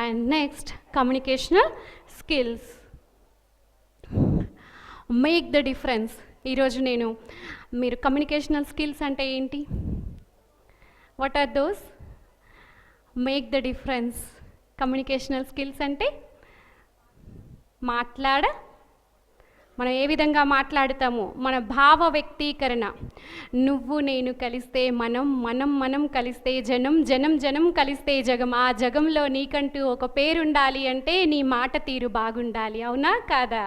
And next, communicational skills make the difference. ఈరోజు మీరు కమ్యూనికేషనల్ స్కిల్స్ అంటే ఏంటి, what are those? Make the difference. Communicational skills అంటే మనం ఏ విధంగా మాట్లాడతాము, మన భావ వ్యక్తీకరణ. నువ్వు నేను కలిస్తే మనం, మనం మనం కలిస్తే జనం, జనం జనం కలిస్తే జగం. ఆ జగంలో నీకంటూ ఒక పేరు ఉండాలి అంటే నీ మాట తీరు బాగుండాలి. అవునా కాదా?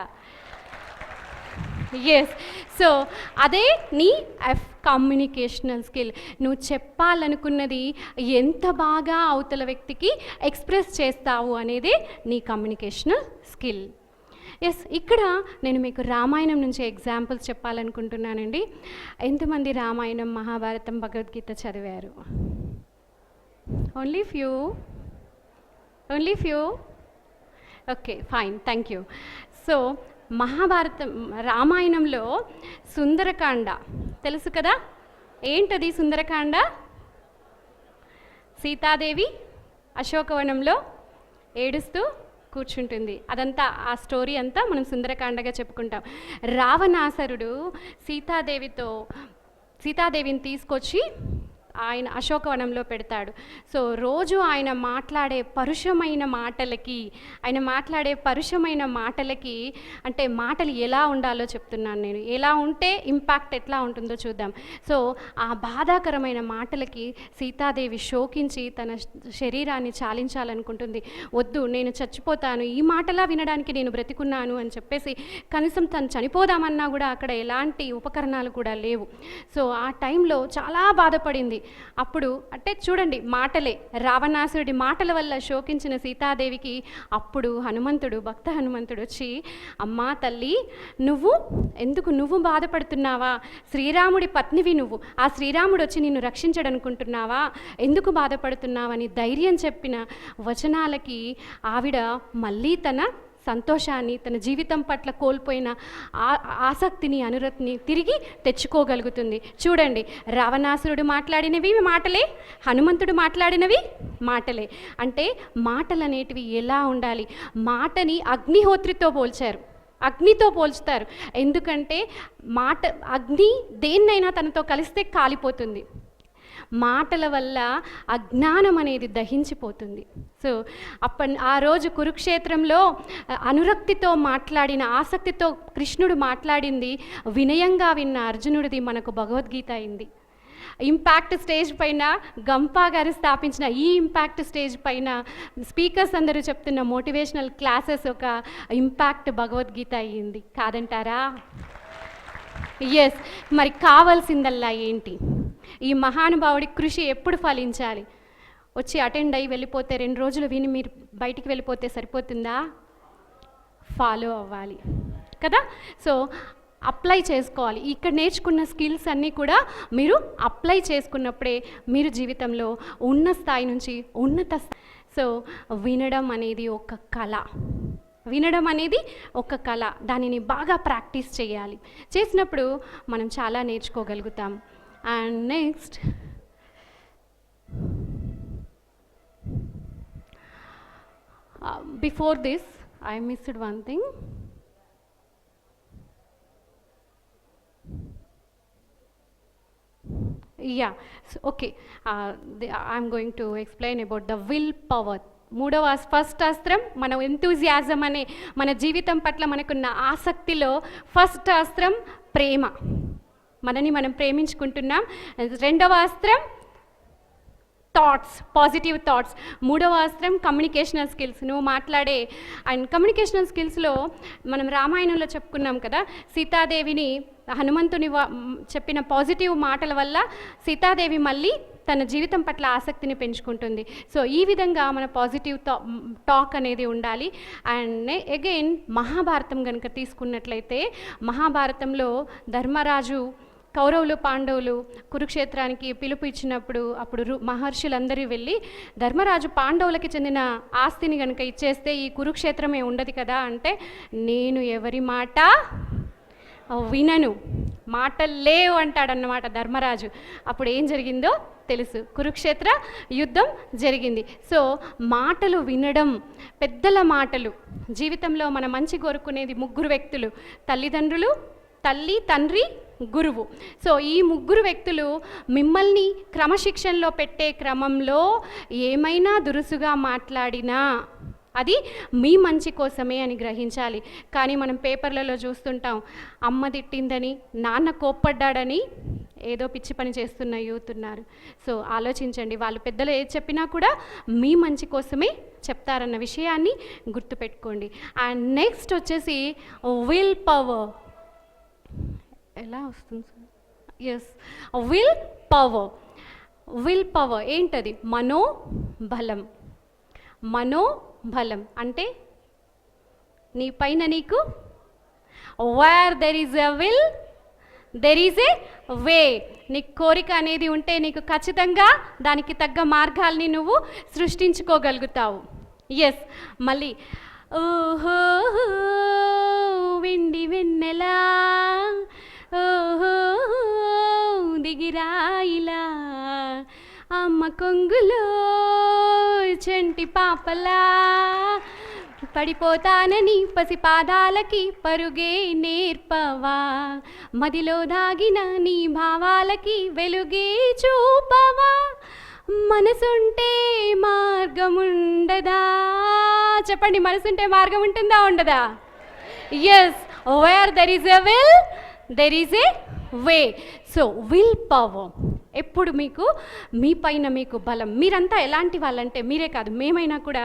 ఎస్. సో అదే నీ కమ్యూనికేషనల్ స్కిల్. నువ్వు చెప్పాలనుకున్నది ఎంత బాగా అవతల వ్యక్తికి ఎక్స్ప్రెస్ చేస్తావు అనేది నీ కమ్యూనికేషనల్ స్కిల్. ఎస్, ఇక్కడ నేను మీకు రామాయణం నుంచి ఎగ్జాంపుల్స్ చెప్పాలనుకుంటున్నానండి. ఎంతమంది రామాయణం, మహాభారతం, భగవద్గీత చదివారు? Only few. Okay, fine, thank you. So Mahabharatam, రామాయణంలో సుందరకాండ తెలుసు కదా? ఏంటది సుందరకాండ? సీతాదేవి అశోకవనంలో ఏడుస్తూ కూర్చుంటుంది. అదంతా, ఆ స్టోరీ అంతా మనం సుందరకాండగా చెప్పుకుంటాం. రావణాసురుడు సీతాదేవిని తీసుకొచ్చి ఆయన అశోకవనంలో పెడతాడు. సో రోజు ఆయన మాట్లాడే పరుషమైన మాటలకి అంటే మాటలు ఎలా ఉండాలో చెప్తున్నాను నేను. ఎలా ఉంటే ఇంపాక్ట్ ఎట్లా ఉంటుందో చూద్దాం. సో ఆ బాధాకరమైన మాటలకి సీతాదేవి శోకించి తన శరీరాన్ని చాలించాలనుకుంటుంది. వద్దు, నేను చచ్చిపోతాను, ఈ మాటలా వినడానికి నేను బ్రతికున్నాను అని చెప్పేసి కనీసం తను చనిపోదామన్నా కూడా అక్కడ ఎలాంటి ఉపకరణాలు కూడా లేవు. సో ఆ టైంలో చాలా బాధపడింది. అప్పుడు అంటే చూడండి, మాటలే, రావణాసురుడి మాటల వల్ల శోకించిన సీతాదేవికి అప్పుడు భక్త హనుమంతుడు వచ్చి, అమ్మా తల్లి, నువ్వు బాధపడుతున్నావా? శ్రీరాముడి పత్నివి నువ్వు, ఆ శ్రీరాముడు వచ్చి నిన్ను రక్షించడనుకుంటున్నావా? ఎందుకు బాధపడుతున్నావని ధైర్యం చెప్పిన వచనాలకి ఆవిడ మళ్ళీ తన సంతోషాన్ని, తన జీవితం పట్ల కోల్పోయిన ఆసక్తిని, అనురక్తిని తిరిగి తెచ్చుకోగలుగుతుంది. చూడండి, రావణాసురుడు మాట్లాడినవి మాటలే, హనుమంతుడు మాట్లాడినవి మాటలే. అంటే మాటలు అనేటివి ఎలా ఉండాలి? మాటని అగ్నిహోత్రితో పోల్చుతారు. ఎందుకంటే అగ్ని దేన్నైనా తనతో కలిస్తే కాలిపోతుంది. మాటల వల్ల అజ్ఞానం అనేది దహించిపోతుంది. సో ఆ రోజు కురుక్షేత్రంలో అనురక్తితో మాట్లాడిన, ఆసక్తితో కృష్ణుడు మాట్లాడింది వినయంగా విన్న అర్జునుడిది మనకు భగవద్గీత అయింది. ఇంపాక్ట్ స్టేజ్ పైన గంపా గారు స్థాపించిన ఈ ఇంపాక్ట్ స్టేజ్ పైన స్పీకర్స్ అందరూ చెప్తున్న మోటివేషనల్ క్లాసెస్ ఒక ఇంపాక్ట్ భగవద్గీత అయ్యింది, కాదంటారా? ఎస్. మరి కావాల్సిందల్లా ఏంటి? ఈ మహానుభావుడి కృషి ఎప్పుడు ఫలించాలి? వచ్చి అటెండ్ అయ్యి వెళ్ళిపోతే, 2 రోజులు విని మీరు బయటికి వెళ్ళిపోతే సరిపోతుందా? ఫాలో అవ్వాలి కదా? సో అప్లై చేసుకోవాలి. ఇక్కడ నేర్చుకున్న స్కిల్స్ అన్నీ కూడా మీరు అప్లై చేసుకున్నప్పుడే మీరు జీవితంలో ఉన్న స్థాయి నుంచి సో వినడం అనేది ఒక కళ. దానిని బాగా ప్రాక్టీస్ చేయాలి. చేసినప్పుడు మనం చాలా నేర్చుకోగలుగుతాం. And next, before this, I missed one thing. Yeah, so, okay, I'm going to explain about the willpower. First అస్త్రం మన ఎంతూజియాజం అనే మన జీవితం పట్ల మనకున్న ఆసక్తిలో ఫస్ట్ అస్త్రం ప్రేమ. మనని మనం ప్రేమించుకుంటున్నాం. 2వ అస్త్రం పాజిటివ్ థాట్స్. 3వ అస్త్రం కమ్యూనికేషనల్ స్కిల్స్. నువ్వు మాట్లాడే అండ్ కమ్యూనికేషనల్ స్కిల్స్లో మనం రామాయణంలో చెప్పుకున్నాం కదా, సీతాదేవిని హనుమంతుని చెప్పిన పాజిటివ్ మాటల వల్ల సీతాదేవి మళ్ళీ తన జీవితం పట్ల ఆసక్తిని పెంచుకుంటుంది. సో ఈ విధంగా మన పాజిటివ్ టాక్ అనేది ఉండాలి. అండ్ అగైన్ మహాభారతం కనుక తీసుకున్నట్లయితే, మహాభారతంలో ధర్మరాజు కౌరవులు పాండవులు కురుక్షేత్రానికి పిలుపు ఇచ్చినప్పుడు అప్పుడు మహర్షులందరూ వెళ్ళి, ధర్మరాజు పాండవులకి చెందిన ఆస్తిని కనుక ఇచ్చేస్తే ఈ కురుక్షేత్రమే ఉండదు కదా అంటే, నేను ఎవరి మాట వినను, మాటలు లేవు అంటాడన్నమాట ధర్మరాజు. అప్పుడు ఏం జరిగిందో తెలుసు, కురుక్షేత్ర యుద్ధం జరిగింది. సో మాటలు వినడం, పెద్దల మాటలు. జీవితంలో మన మంచి కోరుకునేది 3 వ్యక్తులు: తల్లిదండ్రులు, తల్లి, తండ్రి, గురువు. సో ఈ 3 వ్యక్తులు మిమ్మల్ని క్రమశిక్షణలో పెట్టే క్రమంలో ఏమైనా దురుసుగా మాట్లాడినా అది మీ మంచి కోసమే అని గ్రహించాలి. కానీ మనం పేపర్లలో చూస్తుంటాం, అమ్మ తిట్టిందని, నాన్న కోప్పడ్డాడని ఏదో పిచ్చి పని చేస్తున్న యూత్ ఉన్నారు. సో ఆలోచించండి, వాళ్ళు పెద్దలు ఏది చెప్పినా కూడా మీ మంచి కోసమే చెప్తారన్న విషయాన్ని గుర్తుపెట్టుకోండి. అండ్ నెక్స్ట్ వచ్చేసి విల్ పవర్. ఎలా వస్తుంది sir? Yes, will power. Will power ఏంటది? మనోబలం. మనోబలం అంటే నీ పైన నీకు, where there is a will there is a way. నీకు కోరిక అనేది ఉంటే నీకు ఖచ్చితంగా దానికి తగ్గ మార్గాల్ని నువ్వు సృష్టించుకోగలుగుతావు. ఎస్, మళ్ళీ ఓహో వెండి వెన్నెలా, ఓహో దిగిరాయిలా, అమ్మ కొంగులో చంటి పాపలా, పడిపోతానని పసిపాదాలకి పరుగే నేర్పవా, మదిలో దాగిన నీ భావాలకి వెలుగే చూపవా, మనసుంటే మార్గముండదా? చెప్పండి, మనసుంటే మార్గం ఉంటుందా ఉండదా? Yes, where there is a will there is a way. So will power ఎప్పుడు మీకు, మీ పైన మీకు బలం. మీరంతా ఎలాంటి వాళ్ళంటే, మీరే కాదు మేమైనా కూడా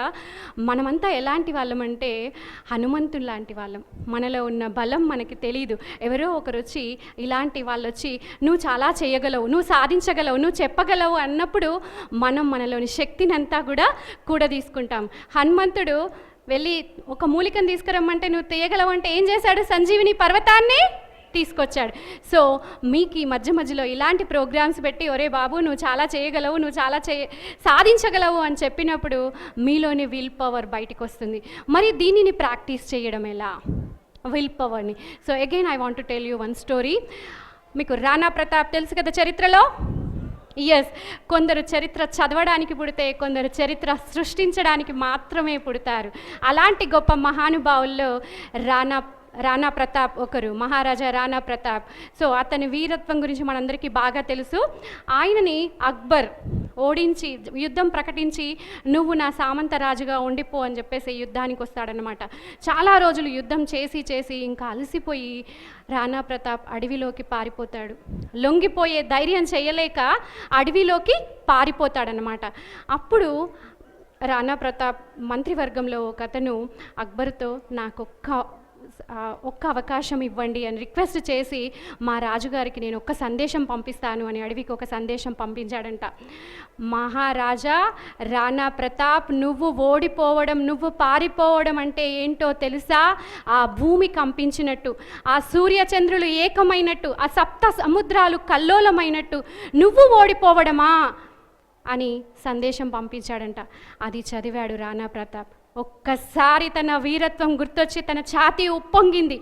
మనమంతా ఎలాంటి వాళ్ళమంటే హనుమంతుడు లాంటి వాళ్ళం. మనలో ఉన్న బలం మనకి తెలీదు. ఎవరో ఒకరు వచ్చి, ఇలాంటి వాళ్ళు వచ్చి నువ్వు చాలా చేయగలవు, నువ్వు సాధించగలవు, నువ్వు చెప్పగలవు అన్నప్పుడు మనం మనలోని శక్తిని అంతా కూడా తీసుకుంటాం. హనుమంతుడు వెళ్ళి ఒక మూలికను తీసుకురమ్మంటే నువ్వు తీయగలవు అంటే ఏం చేశాడు? సంజీవిని పర్వతాన్ని తీసుకొచ్చాడు. సో మీకు ఈ మధ్యలో ఇలాంటి ప్రోగ్రామ్స్ పెట్టి, ఒరే బాబు నువ్వు చాలా చేయగలవు, నువ్వు చాలా సాధించగలవు అని చెప్పినప్పుడు మీలోని విల్ పవర్ బయటకు వస్తుంది. మరి దీనిని ప్రాక్టీస్ చేయడం ఎలా? విల్ పవర్ని. So again I want to tell you one story. మీకు రాణా ప్రతాప్ తెలుసు కదా చరిత్రలో? ఎస్, కొందరు చరిత్ర చదవడానికి పుడితే, కొందరు చరిత్ర సృష్టించడానికి మాత్రమే పుడతారు. అలాంటి గొప్ప మహానుభావుల్లో రాణా ప్రతాప్ ఒకరు, మహారాజా రాణా ప్రతాప్. సో అతని వీరత్వం గురించి మనందరికీ బాగా తెలుసు. ఆయనని అక్బర్ ఓడించి యుద్ధం ప్రకటించి, నువ్వు నా సామంత రాజుగా ఉండిపో అని చెప్పేసి యుద్ధానికి వస్తాడనమాట. చాలా రోజులు యుద్ధం చేసి ఇంకా అలసిపోయి రాణా ప్రతాప్ అడవిలోకి పారిపోతాడు. లొంగిపోయే ధైర్యం చేయలేక అడవిలోకి పారిపోతాడనమాట. అప్పుడు రాణా ప్రతాప్ మంత్రివర్గంలో ఒక అతను అక్బర్తో ఒక్క అవకాశం ఇవ్వండి అని రిక్వెస్ట్ చేసి, మా రాజుగారికి నేను ఒక్క సందేశం పంపిస్తాను అని అడవికి ఒక సందేశం పంపించాడంట. మహారాజా రాణా ప్రతాప్, నువ్వు ఓడిపోవడం, నువ్వు పారిపోవడం అంటే ఏంటో తెలుసా? ఆ భూమి కంపించినట్టు, ఆ సూర్యచంద్రులు ఏకమైనట్టు, ఆ సప్త సముద్రాలు కల్లోలమైనట్టు నువ్వు ఓడిపోవడమా అని సందేశం పంపించాడంట. అది చదివాడు రాణా ప్రతాప్. ఒక్కసారి తన వీరత్వం గుర్తొచ్చి తన ఛాతీ ఉప్పొంగింది.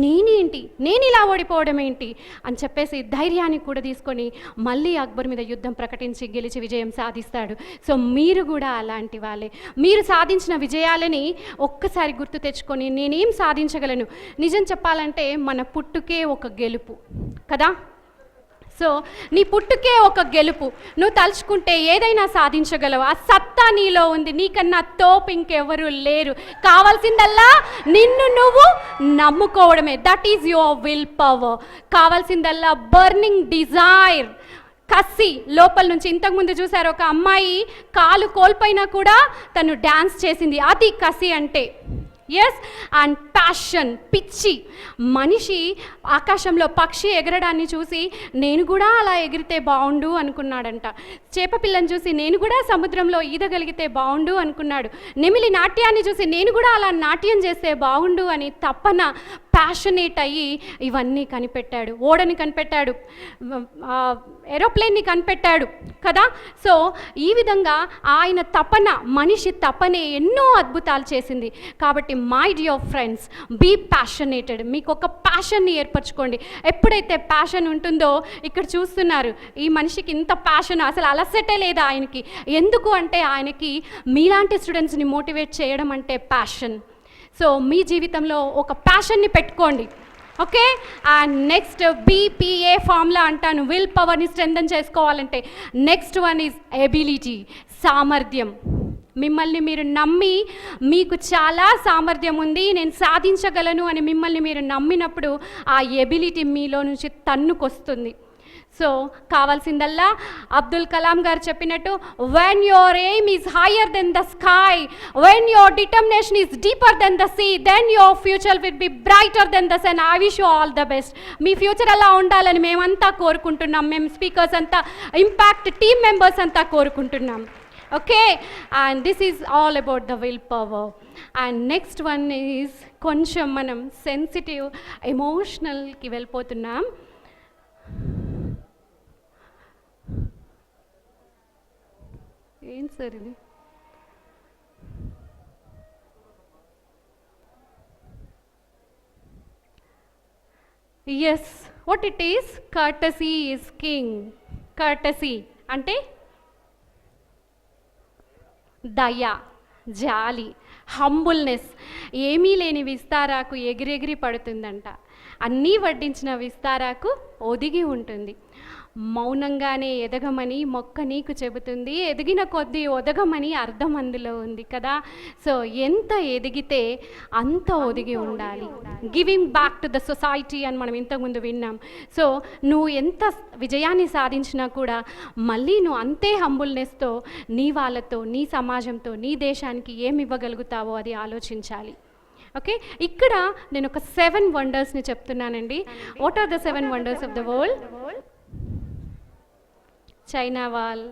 నేనేంటి, నేను ఇలా ఓడిపోవడం ఏంటి అని చెప్పేసి ధైర్యాన్ని కూడా తీసుకొని మళ్ళీ అక్బర్ మీద యుద్ధం ప్రకటించి గెలిచి విజయం సాధిస్తాడు. సో మీరు కూడా అలాంటి వాళ్ళే. మీరు సాధించిన విజయాలని ఒక్కసారి గుర్తు తెచ్చుకొని నేనేం సాధించగలను. నిజం చెప్పాలంటే మన పుట్టుకే ఒక గెలుపు కదా. సో నీ పుట్టుకే ఒక గెలుపు. నువ్వు తలుచుకుంటే ఏదైనా సాధించగలవు. ఆ సత్తా నీలో ఉంది. నీకన్నా తోపు ఇంకెవరు లేరు. కావాల్సిందల్లా నిన్ను నువ్వు నమ్ముకోవడమే. That is your will power. కావాల్సిందల్లా బర్నింగ్ డిజైర్, కసి లోపల నుంచి. ఇంతకుముందు చూసారు, ఒక అమ్మాయి కాలు కోల్పోయినా కూడా తను డ్యాన్స్ చేసింది. అది కసి అంటే. ఎస్, అండ్ ప్యాషన్, పిచ్చి. మనిషి ఆకాశంలో పక్షి ఎగరడాన్ని చూసి నేను కూడా అలా ఎగిరితే బాగుండు అనుకున్నాడంట. చేప పిల్లని చూసి నేను కూడా సముద్రంలో ఈదగలిగితే బాగుండు అనుకున్నాడు. నెమిలి నాట్యాన్ని చూసి నేను కూడా అలా నాట్యం చేస్తే బాగుండు అని తపన, ప్యాషనేట్ అయ్యి ఇవన్నీ కనిపెట్టాడు. ఓడని కనిపెట్టాడు, ఏరోప్లేన్ని కనిపెట్టాడు కదా. సో ఈ విధంగా ఆయన తపన, మనిషి తపనే ఎన్నో అద్భుతాలు చేసింది. కాబట్టి my dear friends, be passionated. మీకు ఒక ప్యాషన్ని ఏర్పరచుకోండి. ఎప్పుడైతే ప్యాషన్ ఉంటుందో, ఇక్కడ చూస్తున్నారు ఈ మనిషికి ఇంత ప్యాషన్, అసలు అలసటే లేదా ఆయనకి. ఎందుకు అంటే ఆయనకి మీలాంటి స్టూడెంట్స్ని మోటివేట్ చేయడం అంటే ప్యాషన్. సో మీ జీవితంలో ఒక ప్యాషన్ని పెట్టుకోండి. Okay, and next BPA formula అంటాను. విల్ పవర్ని స్ట్రెంథన్ చేసుకోవాలంటే నెక్స్ట్ వన్ ఈజ్ ఎబిలిటీ, సామర్థ్యం. మిమ్మల్ని మీరు నమ్మి, మీకు చాలా సామర్థ్యం ఉంది, నేను సాధించగలను అని మిమ్మల్ని మీరు నమ్మినప్పుడు ఆ ఎబిలిటీ మీలో నుంచి తన్నుకొస్తుంది. సో కావాల్సిందల్లా అబ్దుల్ కలాం గారు చెప్పినట్టు, when your aim is higher than the sky, when your determination is deeper than the sea, then your future will be brighter than the sun. I wish you all the best. మీ future అలా ఉండాలని మేమంతా కోరుకుంటున్నాం. మేము speakers అంతా, impact team members అంతా కోరుకుంటున్నాం. Okay, and this is all about the will power. And next one is కొంచెం మనం సెన్సిటివ్, ఎమోషనల్కి వెళ్ళిపోతున్నాం. ఏం సార్ ఇది? Yes, what it is? Courtesy is king. Courtesy అంటే దయ, జాలి, హంబుల్నెస్. ఏమీ లేని విస్తారాకు ఎగిరెగిరి పడుతుందంట, అన్నీ వడ్డించిన విస్తారాకు ఒదిగి ఉంటుంది. మౌనంగానే ఎదగమని మొక్క నీకు చెబుతుంది, ఎదిగిన కొద్దీ ఒదగమని అర్థం అందులో ఉంది కదా. సో ఎంత ఎదిగితే అంత ఒదిగి ఉండాలి. Giving back to the society అని మనం ఇంతకుముందు విన్నాం. సో నువ్వు ఎంత విజయాన్ని సాధించినా కూడా మళ్ళీ నువ్వు అంతే హంబుల్నెస్తో నీ వాళ్ళతో, నీ సమాజంతో, నీ దేశానికి ఏమి ఇవ్వగలుగుతావో అది ఆలోచించాలి. ఓకే, ఇక్కడ నేను ఒక 7 వండర్స్ని చెప్తున్నానండి. What are the 7 wonders of the world? China wall,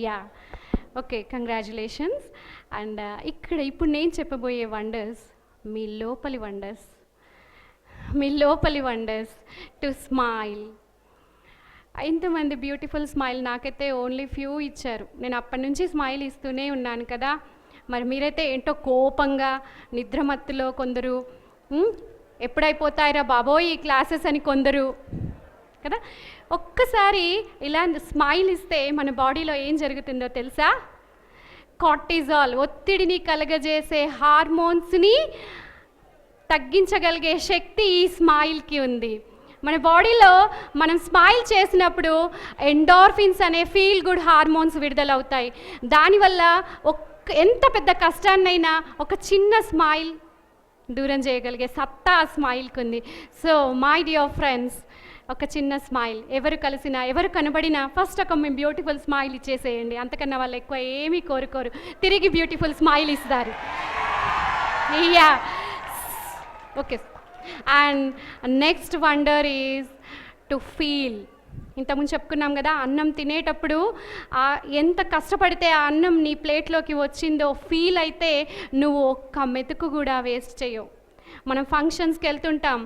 yeah, okay, congratulations. And ఇప్పుడు నేను చెప్పబోయే వండర్స్ మీ లోపలి వండర్స్, మీ లోపలి వండర్స్. To smile. ఇంతమంది బ్యూటిఫుల్ స్మైల్ నాకైతే ఓన్లీ ఫ్యూ ఇచ్చారు. నేను అప్పటి నుంచి స్మైల్ ఇస్తూనే ఉన్నాను కదా. మరి మీరైతే ఏంటో కోపంగా, నిద్రమత్తులో కొందరు, ఎప్పుడైపోతాయిరా బాబోయ్ ఈ క్లాసెస్ అని కొందరు కదా. ఒక్కసారి ఇలా స్మైల్ ఇస్తే మన బాడీలో ఏం జరుగుతుందో తెలుసా? కార్టిజాల్, ఒత్తిడిని కలగజేసే హార్మోన్స్ని తగ్గించగలిగే శక్తి ఈ స్మైల్కి ఉంది. మన బాడీలో మనం స్మైల్ చేసినప్పుడు ఎండార్ఫిన్స్ అనే ఫీల్ గుడ్ హార్మోన్స్ విడుదలవుతాయి. దానివల్ల ఎంత పెద్ద కష్టాన్నైనా ఒక చిన్న స్మైల్ దూరం చేయగలిగే సత్తా ఆ స్మైల్కి ఉంది. సో మై డియర్ ఫ్రెండ్స్, ఒక చిన్న స్మైల్, ఎవరు కలిసినా, ఎవరు కనబడినా ఫస్ట్ ఒక మేము బ్యూటిఫుల్ స్మైల్ ఇచ్చేసేయండి. అంతకన్నా వాళ్ళు ఎక్కువ ఏమీ కోరుకోరు, తిరిగి బ్యూటిఫుల్ స్మైల్ ఇస్తారు. Yeah, okay. And next wonder is to feel. ఇంతకుముందు చెప్పుకున్నాం కదా, అన్నం తినేటప్పుడు ఎంత కష్టపడితే ఆ అన్నం నీ ప్లేట్లోకి వచ్చిందో ఫీల్ అయితే నువ్వు ఒక్క మెతుకు కూడా వేస్ట్ చేయవు. మనం ఫంక్షన్స్కి వెళ్తుంటాం,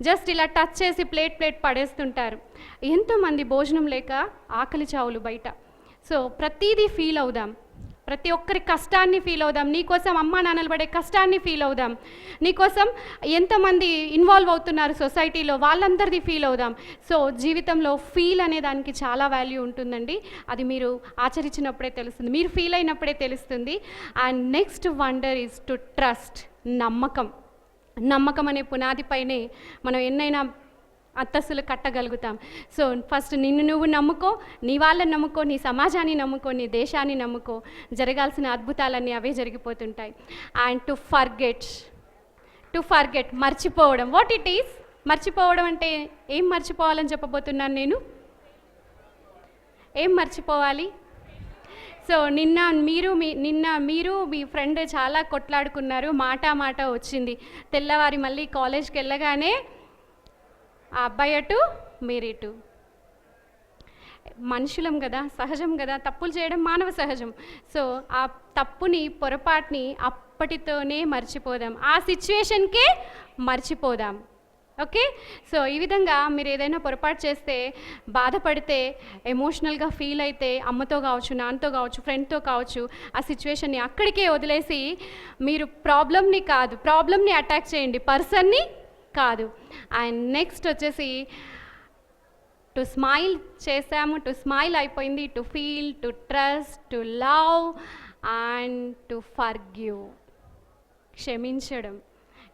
జస్ట్ ఇలా టచ్ చేసి ప్లేట్ పడేస్తుంటారు. ఎంతమంది భోజనం లేక ఆకలి చావులు బయట. సో ప్రతిదీ ఫీల్ అవుదాం, ప్రతి ఒక్కరి కష్టాన్ని ఫీల్ అవుదాం. నీకోసం అమ్మా నాన్నలు పడే కష్టాన్ని ఫీల్ అవుదాం. నీకోసం ఎంతమంది ఇన్వాల్వ్ అవుతున్నారు సొసైటీలో, వాళ్ళందరిది ఫీల్ అవుదాం. సో జీవితంలో ఫీల్ అనే దానికి చాలా వాల్యూ ఉంటుందండి. అది మీరు ఆచరించినప్పుడే తెలుస్తుంది, మీరు ఫీల్ అయినప్పుడే తెలుస్తుంది. And next wonder is to trust. నమ్మకం. నమ్మకం అనే పునాదిపైనే మనం ఎన్నైనా అంతస్తులు కట్టగలుగుతాం. సో ఫస్ట్ నిన్ను నువ్వు నమ్ముకో, నీ వాళ్ళని నమ్ముకో, నీ సమాజాన్ని నమ్ముకో, నీ దేశాన్ని నమ్ముకో. జరగాల్సిన అద్భుతాలన్నీ అవే జరిగిపోతుంటాయి. అండ్ టు ఫర్గెట్, మర్చిపోవడం. What it is? మర్చిపోవడం అంటే ఏం మర్చిపోవాలని చెప్పబోతున్నాను నేను. ఏం మర్చిపోవాలి? సో నిన్న మీరు మీ ఫ్రెండ్ చాలా కొట్లాడుకున్నారు, మాట వచ్చింది. తెల్లవారి మళ్ళీ కాలేజ్కి వెళ్ళగానే ఆ అబ్బాయి అటు మీరిటు. మనుషులం కదా, సహజం కదా, తప్పులు చేయడం మానవ సహజం. సో ఆ తప్పుని, పొరపాటుని అప్పటితోనే మర్చిపోదాం, ఆ సిచ్యువేషన్కే మర్చిపోదాం. ఓకే, సో ఈ విధంగా మీరు ఏదైనా పొరపాటు చేస్తే, బాధపడితే, ఎమోషనల్గా ఫీల్ అయితే, అమ్మతో కావచ్చు, నాన్నతో కావచ్చు, ఫ్రెండ్తో కావచ్చు, ఆ సిచ్యువేషన్ని అక్కడికే వదిలేసి మీరు ప్రాబ్లమ్ని అటాక్ చేయండి, పర్సన్ని కాదు. అండ్ నెక్స్ట్ వచ్చేసి టు స్మైల్ చేసాము, టు స్మైల్ అయిపోయింది. To feel, to trust, to love and to forgive. క్షమించడం.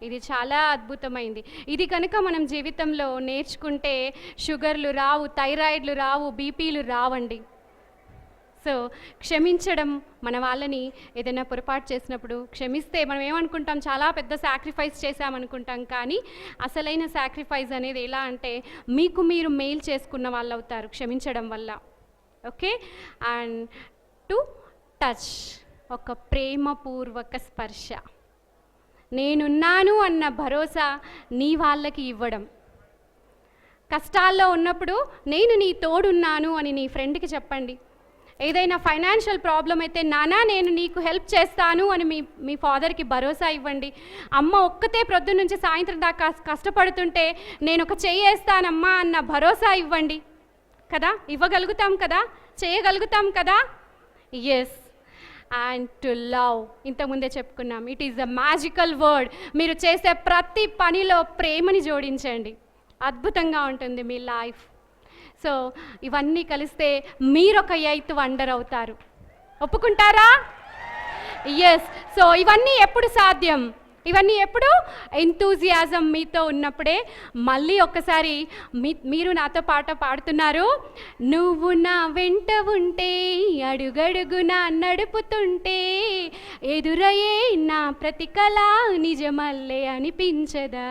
ఇది చాలా అద్భుతమైంది. ఇది కనుక మనం జీవితంలో నేర్చుకుంటే షుగర్లు రావు, థైరాయిడ్లు రావు, బీపీలు రావండి. సో క్షమించడం, మన వాళ్ళని ఏదైనా పొరపాటు చేసినప్పుడు క్షమిస్తే మనం ఏమనుకుంటాం, చాలా పెద్ద సాక్రిఫైస్ చేశామనుకుంటాం. కానీ అసలైన సాక్రిఫైస్ అనేది ఎలా అంటే మీకు మీరు మెయిల్ చేసుకున్న వాళ్ళు అవుతారు క్షమించడం వల్ల. ఓకే. అండ్ టు టచ్, ఒక ప్రేమపూర్వక స్పర్శ, నేనున్నాను అన్న భరోసా నీ వాళ్ళకి ఇవ్వడం. కష్టాల్లో ఉన్నప్పుడు నేను నీ తోడున్నాను అని నీ ఫ్రెండ్కి చెప్పండి. ఏదైనా ఫైనాన్షియల్ ప్రాబ్లం అయితే నానా నేను నీకు హెల్ప్ చేస్తాను అని మీ ఫాదర్కి భరోసా ఇవ్వండి. అమ్మ ఒక్కతే ప్రొద్దున నుంచి సాయంత్రం దాకా కష్టపడుతుంటే నేను ఒక చెయ్యేస్తానమ్మా అన్న భరోసా ఇవ్వండి కదా. ఇవ్వగలుగుతాం కదా, చేయగలుగుతాం కదా. ఎస్. అండ్ టు లవ్, ఇంతకుముందే చెప్పుకున్నాం, it is the magical word. మీరు చేసే ప్రతి పనిలో ప్రేమని జోడించండి, అద్భుతంగా ఉంటుంది మీ లైఫ్. సో ఇవన్నీ కలిస్తే మీరొక ఎయిత్ వండర్ అవుతారు. ఒప్పుకుంటారా? ఎస్. సో ఇవన్నీ ఎప్పుడు సాధ్యం? ఇవన్నీ ఎప్పుడు? ఎంతూజియాజం మీతో ఉన్నప్పుడే. మళ్ళీ ఒక్కసారి మీరు నాతో పాట పాడుతున్నారు. నువ్వు నా వెంట ఉంటే, అడుగడుగునా నడుపుతుంటే, ఎదురయ్యే నా ప్రతి కళ నిజమల్లే అనిపించదా,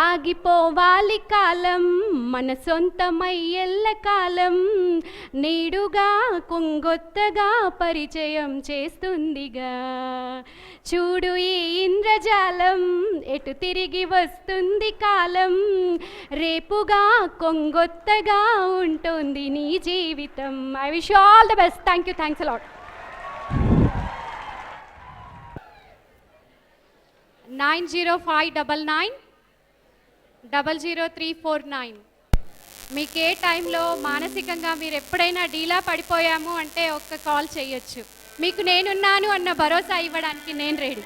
ఆగిపోవాలి కాలం మన సొంతమై ఎల్లకాలం, నేడుగా కొంగొత్తగా పరిచయం చేస్తుందిగా, చూడు ఈ ఇంద్రజాలం ఎటు తిరిగి వస్తుంది కాలం, రేపుగా కొంగొత్తగా ఉంటుంది నీ జీవితం. I wish all the best. Thank you. Thanks a lot. 905999 00349. మీకు ఏ టైంలో మానసికంగా మీరు ఎప్పుడైనా డీలా పడిపోయాము అంటే ఒక్క కాల్ చేయొచ్చు. మీకు నేనున్నాను అన్న భరోసా ఇవ్వడానికి నేను రెడీ.